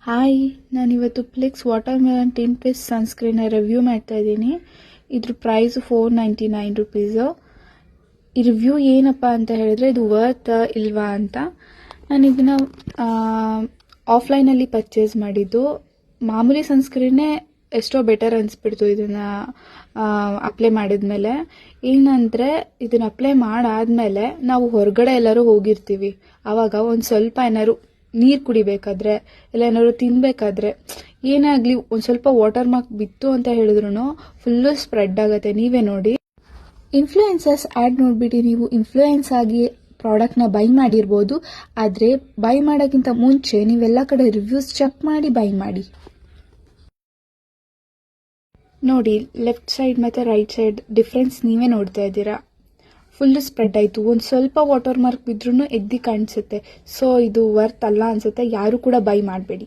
Hi, ನಾನಿವತ್ತು Plix watermelon tint twist ಸನ್ಸ್ಕ್ರೀನ್ನ review ಮಾಡ್ತಾ ಇದ್ದೀನಿ. ಇದ್ರ ಪ್ರೈಸು $499. ಈ ರಿವ್ಯೂ ಏನಪ್ಪ ಅಂತ ಹೇಳಿದ್ರೆ ಇದು ವರ್ತ್ ಇಲ್ವಾ ಅಂತ. ನಾನು ಇದನ್ನು ಆಫ್ಲೈನಲ್ಲಿ ಪರ್ಚೇಸ್ ಮಾಡಿದ್ದು. ಮಾಮೂಲಿ ಸನ್ಸ್ಕ್ರೀನ್ನೇ ಎಷ್ಟೋ ಬೆಟರ್ ಅನಿಸ್ಬಿಡ್ತು ಇದನ್ನು ಅಪ್ಲೈ ಮಾಡಿದ್ಮೇಲೆ. ಏನಂದರೆ ಇದನ್ನು ಅಪ್ಲೈ ಮಾಡಾದ್ಮೇಲೆ ನಾವು ಹೊರಗಡೆ ಎಲ್ಲರೂ ಹೋಗಿರ್ತೀವಿ, ಆವಾಗ ಒಂದು ಸ್ವಲ್ಪ ಏನಾದ್ರು ನೀರು ಕುಡಿಬೇಕಾದ್ರೆ ಇಲ್ಲ ಏನಾದ್ರು ತಿನ್ನಬೇಕಾದ್ರೆ ಏನೇ ಆಗಲಿ ಒಂದು ಸ್ವಲ್ಪ ವಾಟರ್ ಮಾರ್ಕ್ ಬಿತ್ತು ಅಂತ ಹೇಳಿದ್ರು ಫುಲ್ಲು ಸ್ಪ್ರೆಡ್ ಆಗುತ್ತೆ. ನೀವೇ ನೋಡಿ, ಇನ್ಫ್ಲೂಯೆನ್ಸರ್ಸ್ ಆ್ಯಡ್ ನೋಡಿಬಿಟ್ಟು ನೀವು ಇನ್ಫ್ಲೂಯೆನ್ಸ್ ಆಗಿ ಪ್ರಾಡಕ್ಟ್ನ ಬೈ ಮಾಡಿರ್ಬೋದು. ಆದರೆ ಬೈ ಮಾಡೋಕ್ಕಿಂತ ಮುಂಚೆ ನೀವೆಲ್ಲ ಕಡೆ ರಿವ್ಯೂಸ್ ಚೆಕ್ ಮಾಡಿ ಬೈ ಮಾಡಿ. ನೋಡಿ, ಲೆಫ್ಟ್ ಸೈಡ್ ಮತ್ತು ರೈಟ್ ಸೈಡ್ ಡಿಫ್ರೆನ್ಸ್ ನೀವೇ ನೋಡ್ತಾ ಇದ್ದೀರಾ. ಫುಲ್ ಸ್ಪ್ರೆಡ್ ಆಯಿತು. ಒಂದು ಸ್ವಲ್ಪ ವಾಟರ್ ಮಾರ್ಕ್ ಬಿದ್ರೂ ಎದ್ದು ಕಾಣಿಸುತ್ತೆ. ಸೊ ಇದು ವರ್ತ್ ಅಲ್ಲ ಅನಿಸುತ್ತೆ. ಯಾರು ಕೂಡ ಬೈ ಮಾಡಬೇಡಿ.